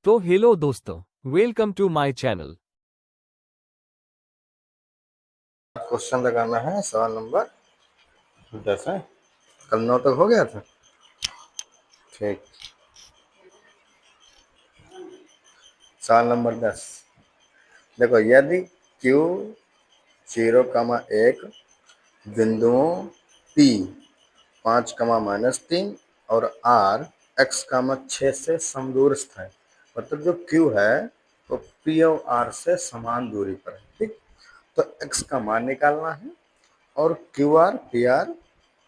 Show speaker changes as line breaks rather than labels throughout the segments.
तो हेलो दोस्तों, welcome to my channel.
Question लगाना है। सवाल नंबर 10 है। कल 9 तक हो गया था। ठीक। सवाल नंबर 10 देखो, यदि Q 0,1 बिंदुओं P 5,-3 और R x,6 से समदूरस्थ है, मतलब जो Q है वो P और R से समान दूरी पर है। ठीक। तो x का मान निकालना है और QR PR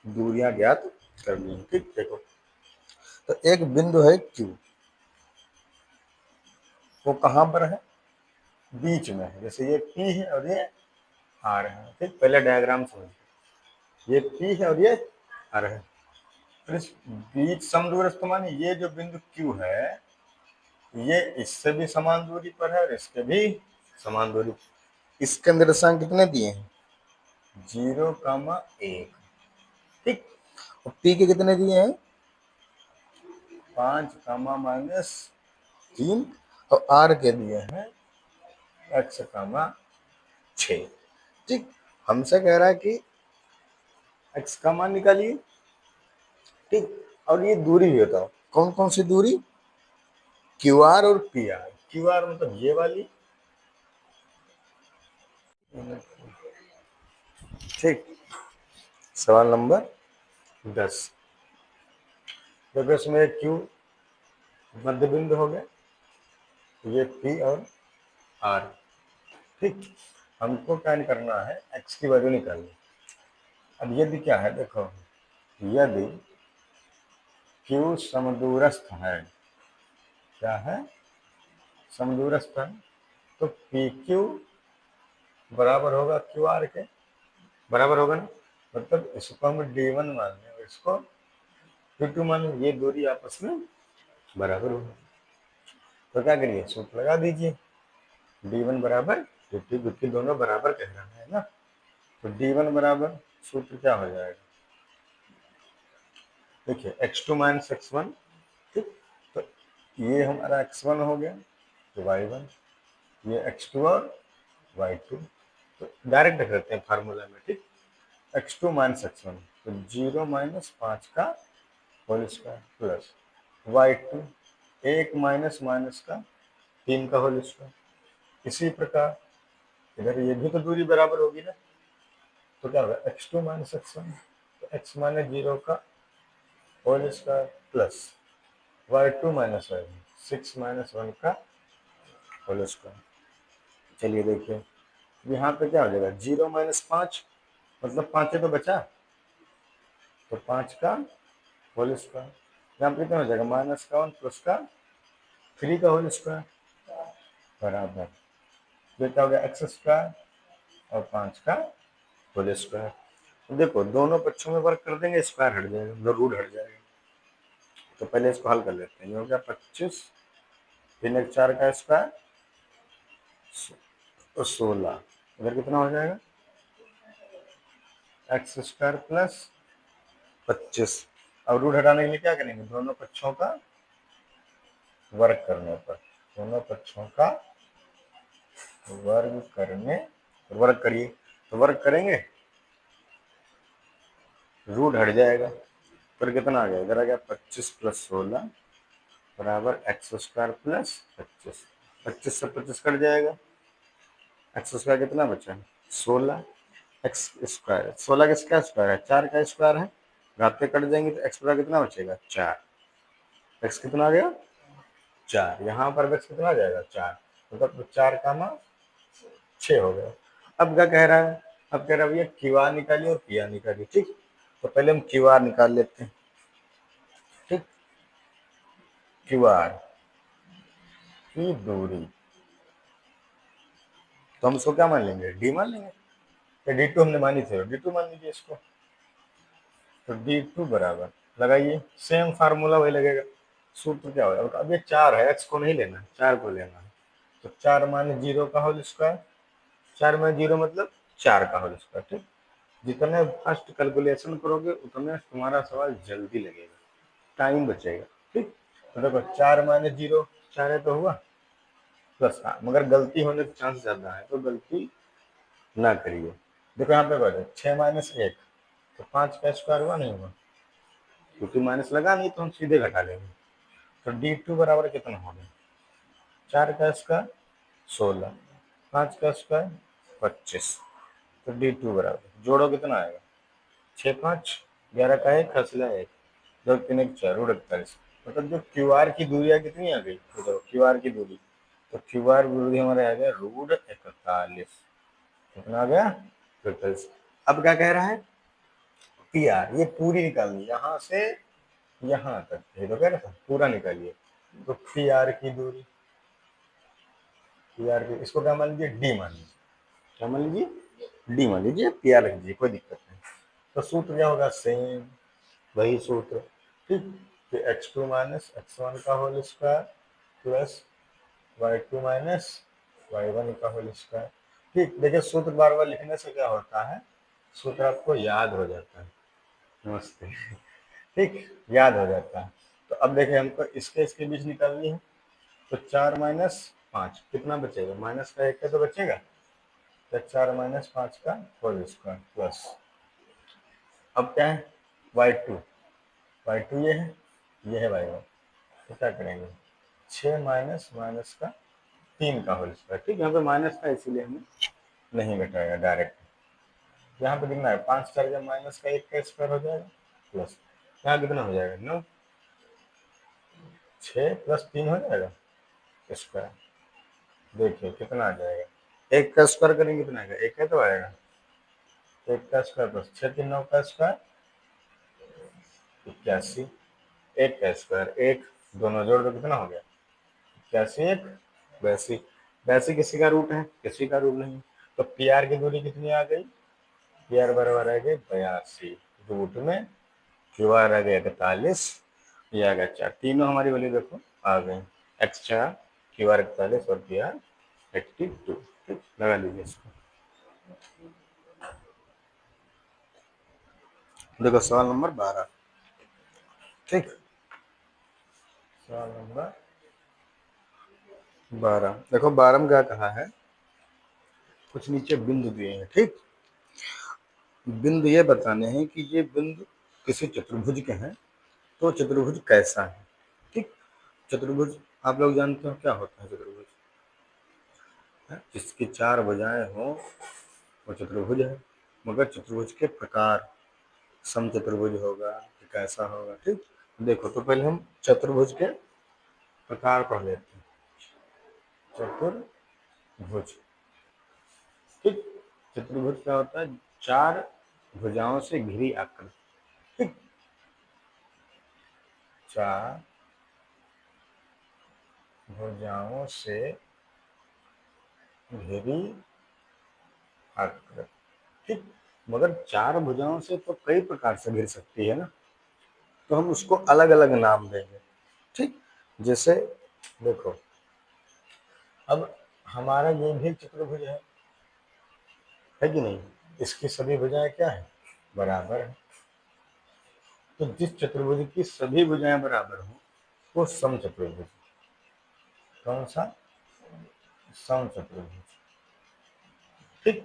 दूरियां ज्ञात करनी है। ठीक। देखो, तो एक बिंदु है Q, वो कहाँ पर है? बीच में है। जैसे ये P है और ये R है। ठीक। पहले डायग्राम समझिए, ये P है और ये R है। तो इस बीच समदूरस्थ माने ये जो बिंदु Q है ये इससे भी समान दूरी पर है और इसके भी समान दूरी। इसके अंदर दशांक कितने दिए हैं? 0,1। ठीक। और P के कितने दिए हैं? 5,-3 और R के दिए हैं x,6। ठीक। हमसे कह रहा है कि x का मान निकालिए। ठीक। और ये दूरी भी बताओ, कौन कौन सी दूरी? QR और PR। QR मतलब ये वाली। ठीक। सवाल नंबर 10। देखो, इसमें Q मध्य बिंदु हो गया, ये P और R। ठीक। हमको क्या करना है? x की वैल्यू निकालनी। अब यदि क्या है, देखो, यदि Q समदूरस्थ है, क्या है? समदूरस्थ है, तो PQ बराबर होगा QR के। बराबर होगा ना? मतलब इसको हम D1 मान लें और इसको D2 मान लें। ये दूरी आपस में बराबर होगी। तो क्या करिए? सूत्र लगा दीजिए। D1 बराबर D2, क्योंकि दोनों बराबर कह रहा है ना। तो D1 बराबर सूत्र क्या हो जाएगा? देखिए, x2 माइनस x1। ठीक। तो ये हमारा x1 हो गया, तो y1, ये x2 और y2। तो डायरेक्ट रख देते हैं फार्मूला में। ठीक। x2 माइनस x1, तो 0 माइनस 5 का whole square plus y2 1 minus minus का 3 का होल स्क्वायर। इसी प्रकार इधर ये भी तो दूरी बराबर होगी ना। तो क्या होगा? x2 माइनस x1, तो x माइनस 0 का whole square plus y2 minus y1 6 minus 1 का होल स्क्वायर। चलिए देखिए, यहाँ पे क्या हो जाएगा? 0 माइनस 5 मतलब 5 तो बचा, तो 5 का होल स्क्वायर। यहाँ पे कितना हो जाएगा? माइनस का 1 प्लस का 3 का होल स्क्वायर बराबर, ये क्या हो गया? एक्स स्क्वायर और 5 का होल स्क्वायर। तो देखो, दोनों पक्षों में वर्क कर देंगे, स्क्वायर हट जाएगा, मतलब रूट हट जाएगा। तो पहले इसको हल कर लेते हैं। ये हो गया 25, 3 4 का स्क्वायर और 16। इधर कितना हो जाएगा? X square plus 25। अब रूट हटाने के लिए क्या करेंगे? दोनों पक्षों का वर्ग करने पर, दोनों पक्षों का वर्ग करने, वर्ग करिए। तो वर्ग करेंगे, रूट हट जाएगा, फिर कितना आ गया? इधर आ गया 25 प्लस 16 बराबर एक्स स्क्वायर प्लस 25। 25 से 25 कट जाएगा, एक्स स्क्वायर कितना बचा? 16। एक्स स्क्वायर 16 किसका स्क्वायर है? 4 का स्क्वायर है। घाते कट जाएंगे तो एक्स स्क्वायर कितना बचेगा? 4। एक्स कितना आ गया? 4। यहाँ पर एक्स कितना आ जाएगा? 4। मतलब 4 का मान 6 हो गया। अब क्या कह रहा है? अब कह रहा है भैया क्यू आर निकालिए और पी आर निकालिए। ठीक। तो पहले हम क्यू आर निकाल लेते हैं। ठीक। क्यू आर की दूरी, तो हम इसको क्या मान लेंगे? डी मान लेंगे। तो D2 हमने मानी थी, D2 मान लीजिए इसको। तो D2 बराबर लगाइए, सेम फार्मूला वही लगेगा। सूत्र क्या होगा? अब ये 4 है, x को नहीं लेना है, 4 को लेना है। तो 4 माइनस 0 का होल स्क्वायर, 4 माइनस 0 मतलब 4 का होल स्क्वायर। ठीक। जितने फास्ट कैलकुलेशन करोगे उतने तुम्हारा सवाल जल्दी लगेगा, टाइम बचेगा। ठीक। तो देखो, 4 माइनस 0 4 है तो हुआ प्लस, हाँ मगर गलती होने के चांस ज्यादा है तो गलती ना करिए। देखो यहाँ पे बढ़े 6 माइनस 1 तो 5 का स्क्वायर हुआ नहीं हुआ, क्योंकि माइनस लगा नहीं तो हम सीधे घटा लेंगे। तो D2 बराबर कितना हो गया, 4 का स्क्वायर 16, 5 का स्क्वायर 25। तो D2 बराबर जोड़ो कितना आएगा, 6 5 11 का 1 हंसला 1 2 3 1 4 रूट 41। मतलब जो क्यू आर की दूरियां कितनी आ गई, तो क्यू आर की दूरी, तो क्यू आर दूरी हमारे आ गया रूट 41। कितना आ गया 41। अब क्या कह रहा है, पी आर ये पूरी निकालनी, यहाँ से यहाँ तक, ये तो कह रहा था पूरा निकालिए। तो पी आर की दूरी, पी आर की इसको क्या मान लीजिए, डी मान लीजिए, क्या मान लीजिए, डी मान लीजिए, पी आर रख दीजिए, कोई दिक्कत नहीं। तो सूत्र क्या होगा, सेम वही सूत्र, ठीक। तो x2 माइनस x1 का whole square plus y2 minus y1 का होल स्क्वायर। ठीक, देखिए सूत्र बार बार लिखने से क्या होता है, सूत्र आपको याद हो जाता है। नमस्ते। ठीक, याद हो जाता है। तो अब देखिए हमको इसके बीच निकालनी है, तो 4 माइनस 5 कितना बचेगा, माइनस का 1 का तो बचेगा, तो 4 माइनस 5 का होल स्क्वायर प्लस, अब क्या है y2, y2 ये है y1। तो क्या करेंगे, 6 माइनस माइनस का 3 का होल स्क्वायर। ठीक, यहाँ पे माइनस का इसीलिए हमने नहीं घटाया डायरेक्ट। यहाँ पे कितना है, 5 4 का माइनस का 1 का स्क्वायर हो जाएगा प्लस, यहाँ कितना हो जाएगा 9, 6 प्लस 3 हो जाएगा स्क्वायर। देखिए कितना आ जाएगा, 1 का स्क्वायर करेंगे कितना आएगा, 1 है तो आएगा, 1 का स्क्वायर प्लस 6 3 9 का स्क्वायर 81, 1 का स्क्वायर 1, दोनों जोड़ दो कितना हो गया 81 1 82। 82 किसी का रूट है, किसी का रूट नहीं। तो पी आर की दूरी कितनी आ गई, पी आर बराबर आ गई 82, रूट में क्यू आर आ गया 41, ये आ गया 4, तीनों हमारी वैल्यू देखो आ गई, एक्स 4 क्यू आर 41 और पी आर 82। ठीक, लगा लीजिए इसको। देखो सवाल नंबर 12, ठीक, सवाल नंबर 12 देखो, 12 में क्या कहा है, कुछ नीचे बिंदु दिए हैं। ठीक, बिंदु ये बताने हैं कि ये बिंदु किसी चतुर्भुज के हैं, तो चतुर्भुज कैसा है। ठीक, चतुर्भुज आप लोग जानते हो क्या होता है, चतुर्भुज जिसकी 4 भुजाएं हो वो चतुर्भुज है। मगर चतुर्भुज के प्रकार, सम चतुर्भुज होगा कि कैसा होगा। ठीक, देखो तो पहले हम चतुर्भुज के प्रकार पढ़ लेते हैं। चतुर्भुज, ठीक, चतुर्भुज क्या होता है, 4 भुजाओं से घिरी आकृति। ठीक, 4 भुजाओं से घिरी आकृति। ठीक, मगर 4 भुजाओं से तो कई प्रकार से घिर सकती है ना, तो हम उसको अलग अलग नाम देंगे। ठीक, जैसे देखो, अब हमारा ये भी चतुर्भुज है कि नहीं, इसकी सभी भुजाएं क्या है, बराबर है। तो जिस चतुर्भुज की सभी भुजाएं बराबर हो वो सम चतुर्भुज। कौन सा, सम चतुर्भुज। ठीक,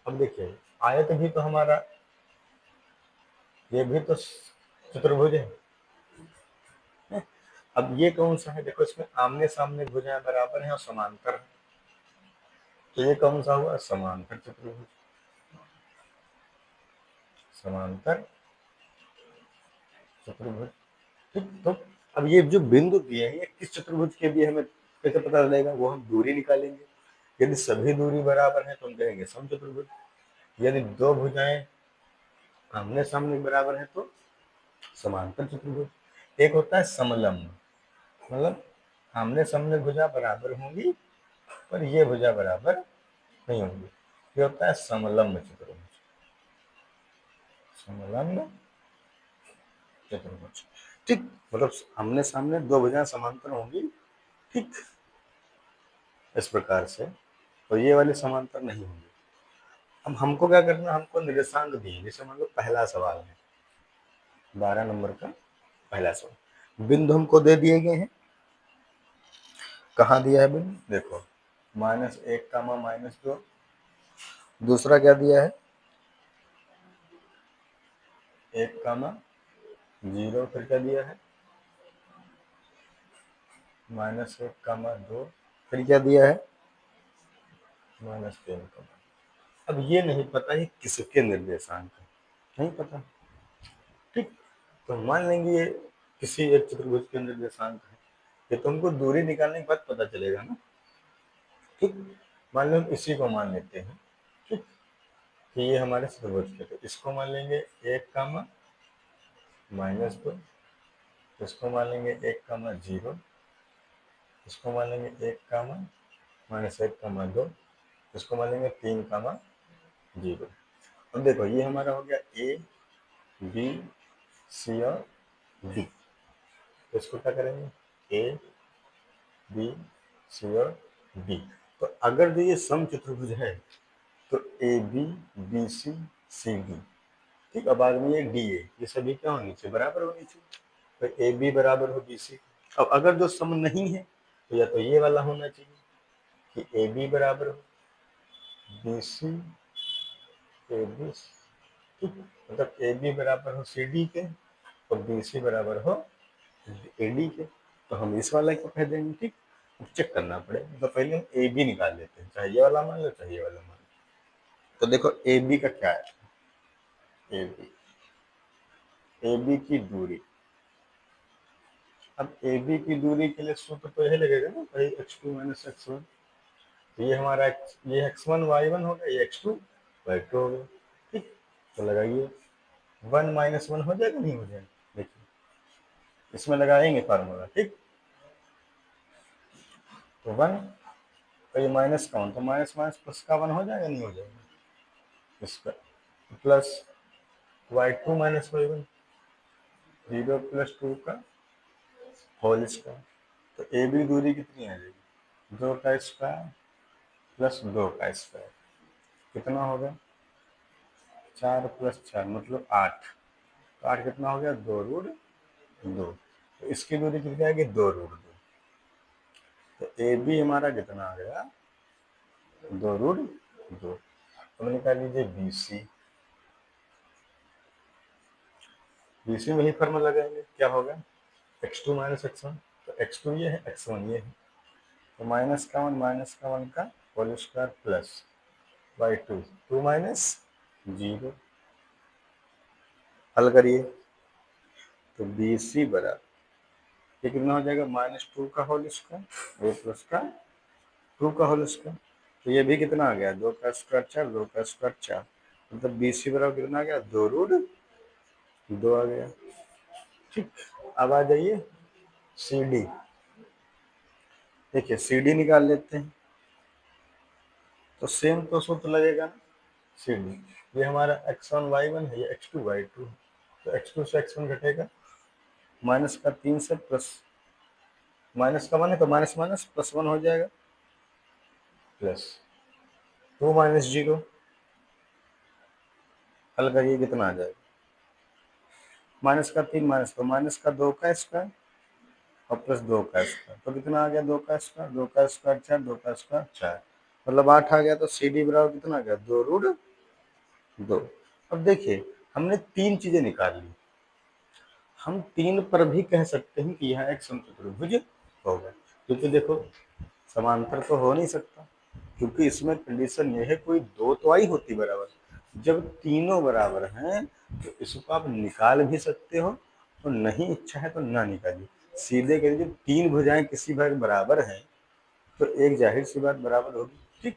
अब देखिए आयत भी तो हमारा, ये भी तो चतुर्भुज है। अब ये कौन सा है, देखो इसमें आमने सामने भुजाएं बराबर हैं और समांतर है, तो ये कौन सा हुआ, समांतर चतुर्भुज, समांतर चतुर्भुज। ठीक, तो अब ये जो बिंदु दिए हैं ये किस चतुर्भुज के भी हमें कैसे पता चलेगा, वो हम दूरी निकालेंगे। यदि सभी दूरी बराबर है तो हम कहेंगे सम चतुर्भुज। यदि दो भुजाएं आमने सामने बराबर है तो समांतर चतुर्भुज। एक होता है समलंब, मतलब आमने सामने भुजा बराबर होंगी पर ये भुजा बराबर नहीं होंगी, ये होता है समलंब चतुर्भुज, समलंब चतुर्भुज। ठीक, मतलब आमने सामने दो भुजाएं समांतर होंगी, ठीक, इस प्रकार से, तो ये वाली समांतर नहीं होंगी। अब हमको क्या करना, हमको निर्देशांक दिए, जैसे मान लो पहला सवाल है 12 नंबर का पहला सवाल, बिंदु हमको दे दिए गए हैं, कहाँ दिया है बिन, देखो -1, -2। दूसरा क्या दिया है 1, 0। फिर क्या दिया है -1, 2। फिर क्या दिया है -3। अब ये नहीं पता ये किसके निर्देशांक है, नहीं पता। ठीक, तो मान लेंगे ये किसी एक चतुर्भुज के निर्देशांक है, ये तो हमको दूरी निकालने के बाद पता चलेगा ना। ठीक, मान लो हम इसी को मान लेते हैं। ठीक, कि ये हमारे चतुर्भुज के, तो इसको मान लेंगे 1, -2। इसको मान लेंगे 1, 0। इसको मान लेंगे 1, -1, 2। इसको मान लेंगे 3, 0। अब देखो ये हमारा हो गया ए बी सी और डी। तो इसको क्या करेंगे ए बी सी और डी। तो अगर जो ये समचतुर्भुज है तो A B B C C D. ठीक, अब बाद में ये डी ए, ये सभी क्या होनी चाहिए, बराबर होनी चाहिए। तो ए बी बराबर हो बी सी। अब अगर जो सम नहीं है तो या तो ये वाला होना चाहिए कि ए बी बराबर हो बी सी ए बी। ठीक, मतलब ए बी बराबर हो सी डी के और बी सी बराबर हो ए डी के। तो हम इस वाला को कह देंगे। ठीक, चेक करना पड़ेगा, तो पहले हम ए बी निकाल लेते हैं, चाहे ये वाला मान लो चाहे ये वाला मान लो। तो देखो ए बी का क्या है, ए बी की दूरी। अब ए बी की दूरी के लिए सूत्र तो यही लगेगा ना, भाई x2 - x1। तो ये हमारा ये x1 y1 हो गया, ये x2 y2 हो गया। ठीक, तो लगाइए 1 - 1 हो जाएगा, नहीं हो जाएगा, देखिए इसमें लगाएंगे फार्मूला। ठीक, तो 1 और ये माइनस का 1, तो माइनस माइनस प्लस का 1 हो जाएगा, नहीं हो जाएगा। इसका प्लस y2 - y1, 0 + 2 का होल स्क्वायर। तो ए बी दूरी कितनी आ जाएगी, 2 का स्क्वायर प्लस 2 का स्क्वायर, कितना होगा 4 + 4 मतलब 8। तो 8 कितना हो गया 2√2। तो इसकी दूरी कितनी आएगी 2√2। तो ए बी हमारा कितना आ गया 2√2। तो निकाल लीजिए बी सी। बी सी में ही फॉर्मूला लगाएंगे, क्या होगा x2 - x1। तो x2 ये है, x1 ये है। तो -1 का होल स्क्वायर प्लस y2 2 - 0। हल करिए तो बी सी बराबर ये कितना हो जाएगा -2 का होल स्क्वायर ए प्लस का 2 का होल स्क्वायर। तो ये भी कितना आ गया 2 का स्क्वायर 4, 2 का स्क्वायर 4, मतलब बी सी बराबर कितना आ गया 2√2 आ गया। ठीक, अब आ जाइए सी डी। देखिए सी डी निकाल लेते हैं, तो सेम तो सूत्र लगेगा ना सी डी। ये हमारा x1 y1 है, ये x2 y2 है। तो x2 से x1 घटेगा, माइनस का 3 से प्लस, माइनस का 1 है तो माइनस माइनस प्लस 1 हो जाएगा, प्लस 2 - 0। हल करिए कितना आ जाएगा, माइनस का 3 माइनस तो माइनस का 2 का स्क्वायर और प्लस 2 का स्क्वायर, तो कितना आ गया 2 का स्क्वायर, 2 का स्क्वायर 4, 2 का स्क्वायर 4, मतलब 8 आ गया। तो सी डी बराबर कितना आ गया 2√2। अब देखिए हमने 3 चीजें निकाल ली, हम 3 पर भी कह सकते हैं कि यह एक समचतुर्भुज होगा, क्योंकि देखो समांतर तो हो नहीं सकता, क्योंकि इसमें कंडीशन ये है कोई दो तो आई होती बराबर। जब तीनों बराबर हैं तो इसको आप निकाल भी सकते हो, और नहीं इच्छा है तो ना निकालिए, सीधे कह लीजिए 3 भुजाएं किसी भाग बराबर हैं तो एक जाहिर सी बात बराबर होगी। ठीक,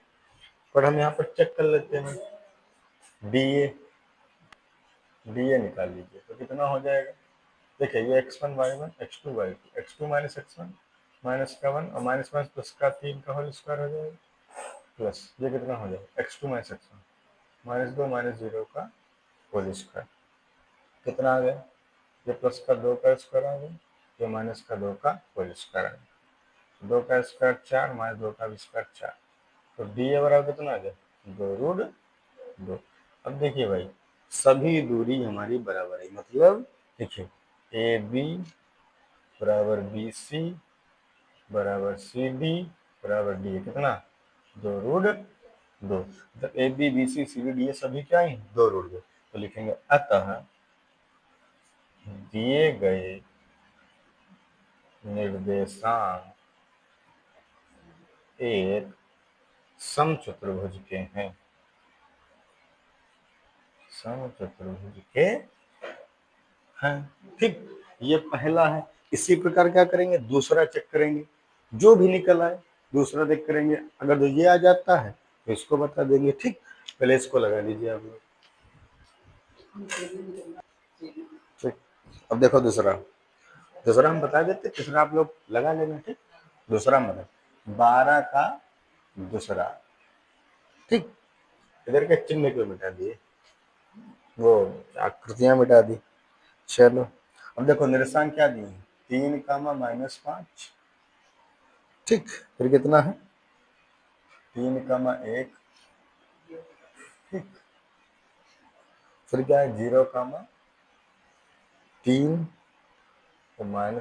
पर हम यहाँ पर चेक कर लेते हैं, डी ए निकाल लीजिए तो कितना हो जाएगा। देखिए ये x1 y1 x2 y2, x2 - x1 minus का 1 और माइनस माइनस प्लस का 3 का होल स्क्वायर हो जाएगा, प्लस ये कितना हो जाएगा x2 - x1 -2 - 0 का होल स्क्वायर, कितना आ गया, ये प्लस का 2 का स्क्वायर आ गया, ये माइनस का 2 का होल स्क्वायर आ गया, 2 का स्क्वायर 4 - 2 का स्क्वायर 4। तो डी ए बराबर कितना आ गया 2√2। अब देखिए भाई सभी दूरी हमारी बराबर है, मतलब देखिए ए बी बराबर बी सी बराबर सी डी बराबर डी कितना 2√2। मतलब A B B C C D D ये सभी क्या है 2√2। तो लिखेंगे अतः दिए गए निर्देशांक एक समचतुर्भुज के हैं, समचतुर्भुज के हैं। ठीक, ये पहला है। इसी प्रकार क्या करेंगे, दूसरा चेक करेंगे, जो भी निकल आए दूसरा देख करेंगे, अगर तो ये आ जाता है तो इसको बता देंगे। ठीक, पहले इसको लगा लीजिए आप लोग। ठीक, अब देखो दूसरा, दूसरा हम बता देते, तीसरा आप लोग लगा लेना। ठीक, दूसरा मतलब 12 का दूसरा। ठीक, इधर के चिन्ह क्यों मिटा दिए, वो आकृतियां मिटा दी। चलो अब देखो निर्देशांक क्या दिए, 3, -5। ठीक, फिर कितना है 3, 1। ठीक, फिर क्या है 0, 3 तो -1,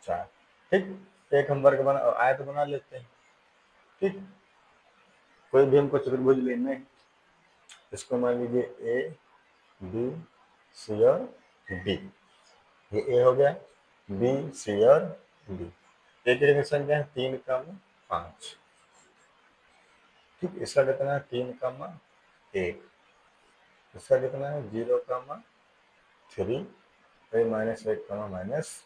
-4। ठीक, एक हम वर्ग बना आयत बना लेते हैं। ठीक, कोई भी हमको चतुर्भुज लेना है, इसको मान लीजिए ए बी सी और डी। ये ए हो गया, बी सी और डी। ए की डिफिनेशन क्या है 3, 5। ठीक, इसका कितना है 3, 1। इसका कितना है 0, 3 -1,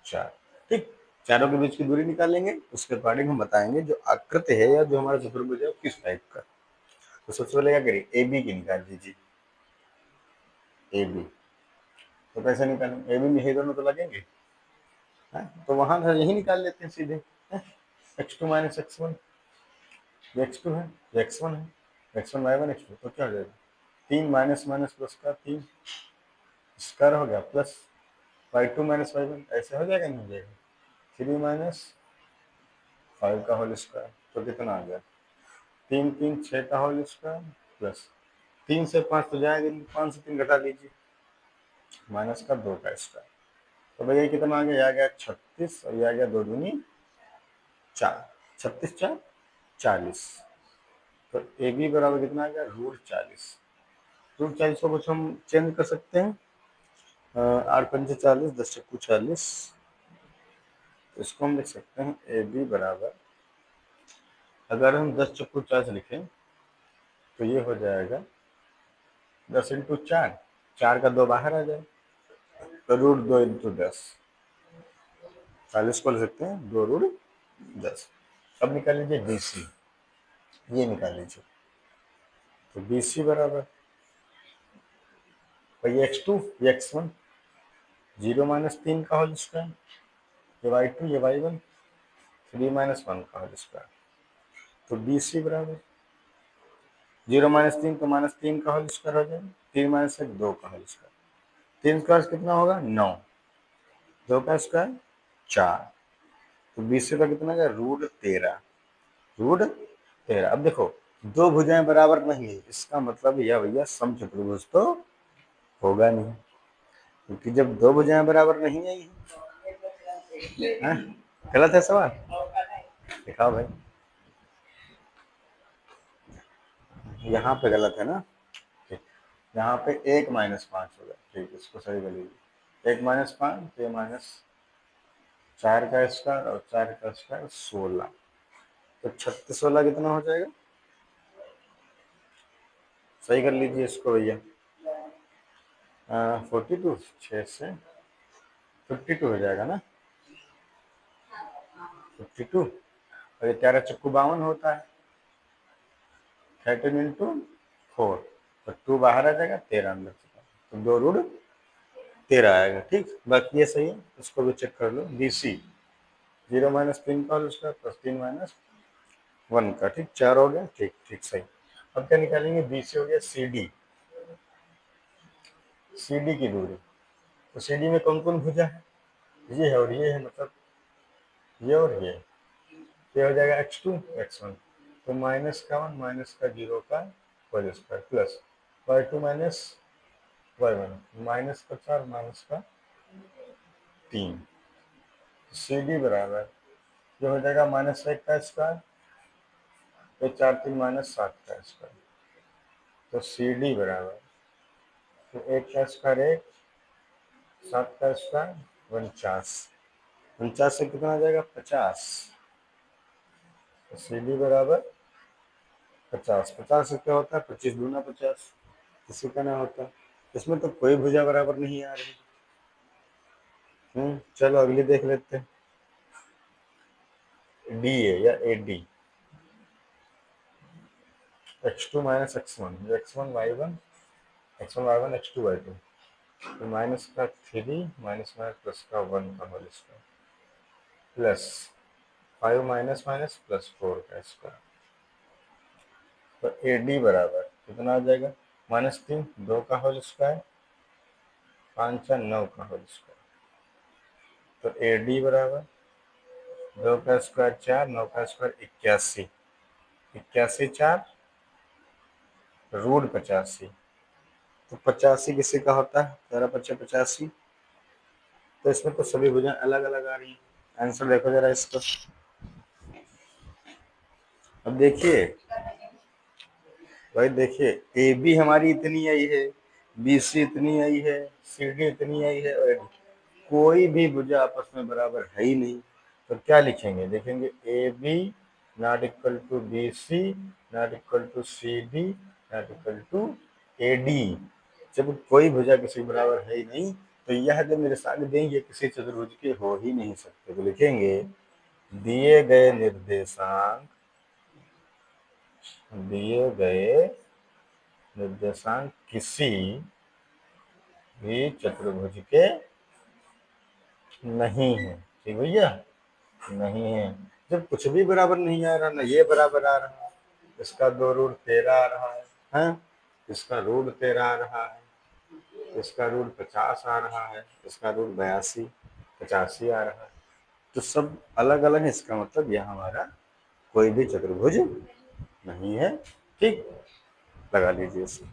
-4। ठीक, चारों के बीच की दूरी निकालेंगे, उसके अकॉर्डिंग हम बताएंगे जो आकृति है या जो हमारा चतुर्भुज है किस टाइप का। तो सबसे पहले क्या करिए, ए बी की निकाल लीजिए। ए बी तो कैसे निकालेंगे, ए बी में ये दोनों तो लगेंगे, है? तो वहां से यही निकाल लेते हैं सीधे। x2 - x1, ये x2 है, ये x1 है, x1 y1 x2, तो क्या हो जाएगा 3 माइनस माइनस प्लस का 3 स्क्वायर हो गया प्लस y2 - y1, ऐसे हो जाएगा नहीं हो जाएगा 3 - 5 का होल स्क्वायर, तो कितना आ गया 3, 3, 6 का होल स्क्वायर प्लस 3 से 5 तो जाएगा नहीं, 5 से 3 घटा लीजिए माइनस का 2 का स्क्वायर। तो भैया कितना आ गया, आ गया 36 और ये आ गया 2 दूनी 4, 36 4 40। तो ए बी बराबर कितना आ गया √40। √40 को कुछ हम चेंज कर सकते हैं, 8 × 5 = 40, 10 × 2 = 40। तो इसको हम लिख सकते हैं ए बी बराबर, अगर हम 10 × 4 = 40 लिखें तो ये हो जाएगा 10 × 4, 4 का 2 बाहर आ जाए तो √2 × 10, 40 को लिख सकते हैं 2√10। अब निकाल लीजिए बी सी, ये निकाल लीजिए। तो बी सी बराबर, और ये x2 ये x1, 0 - 3 का होल स्क्वायर, ये y2 ये y1, 3 - 1 का होल स्क्वायर। तो बी सी बराबर 0 - 3 तो -3 का होल स्क्वायर हो जाएगा, 3 - 1 2 का होल स्क्वायर, 3 स्क्वायर कितना होगा 9, 2 का स्क्वायर 4। तो बी सी का कितना है √13, √13। अब देखो दो भुजाएं बराबर नहीं है, इसका मतलब यह भैया समचतुर्भुज तो होगा नहीं, क्योंकि जब दो भुजाएं बराबर नहीं है, गलत है सवाल, दिखाओ भाई, यहाँ पे गलत है ना। ठीक, यहाँ पे 1 - 5 होगा। ठीक, इसको सही कर लीजिए, 1 - 5 तो -4 का स्क्वायर और 4 का स्क्वायर 16। तो 36 16 कितना हो जाएगा, सही कर लीजिए इसको भैया, 42, 6 से 52 हो जाएगा ना, 52। और ये 13 × 52 होता है, 13 × 4, तो 2 बाहर आ जाएगा, 13 अंदर चला, तो 2√13 आएगा। ठीक, बाकी ये सही है, इसको भी चेक कर लो। बी सी 0 - 3 का होल स्क्वायर प्लस 3 - 1 का, ठीक 4 हो गया। ठीक ठीक सही। अब क्या निकालेंगे, बी सी हो गया सी डी, सी डी की दूरी। तो सी डी में कौन कौन भुजा है, ये है और ये है, मतलब ये और ये हो जाएगा x2 x1, तो -1 -0 का whole square plus y2 - y1, -4 -3। C D बराबर ये हो जाएगा -1 का स्क्वायर, तो 4 3 -7 का स्क्वायर, तो सी डी बराबर तो 1 का स्क्वायर 1, 7 का स्क्वायर 49, 49 से कितना आ जाएगा 50, तो सी डी बराबर 50, 50 से क्या होता है 25 दूना 50, इसी का ना होता है। इसमें तो कोई भुजा बराबर नहीं आ रही। चलो अगली देख लेते हैं, डी ए या A D, x2 minus x1, x1 y1, x1 y1 x2 y2, तो माइनस का 3 माइनस माइनस प्लस का 1 का whole square plus 5 minus minus plus 4 का स्क्वायर, तो ए डी बराबर कितना आ जाएगा -3 2 का होल स्क्वायर 5 4 9 का होल स्क्वायर, तो ए डी बराबर 2 का स्क्वायर 4, 9 का स्क्वायर 81, 81 4 रूट 85, तो 85 किसी का होता है 13 5 85, तो इसमें तो सभी भुजाएं अलग अलग आ रही हैं। आंसर देखो जरा इसका। अब देखिए भाई, देखिए ए बी हमारी इतनी आई है, बी सी इतनी आई है, सी डी इतनी आई है, और कोई भी भुजा आपस में बराबर है ही नहीं, तो क्या लिखेंगे, देखेंगे A B not equal to B C not equal to C D not equal to A D. जब कोई भुजा किसी बराबर है ही नहीं, तो यह जब मेरे सामने देंगे किसी चतुर्भुज के हो ही नहीं सकते, तो लिखेंगे दिए गए निर्देशांक, दिए गए निर्देशांक किसी भी चतुर्भुज के नहीं है। ठीक भैया, नहीं है। जब कुछ भी बराबर नहीं आ रहा, ना ये बराबर आ रहा है, इसका 2 रूट 13 आ रहा है, हैं? इसका रूट 13 आ रहा है, इसका रूट 50 आ रहा है, इसका रूट 82 85 आ रहा है, तो सब अलग अलग है। इसका मतलब यह हमारा कोई भी चतुर्भुज नहीं है। ठीक, लगा लीजिए इसे।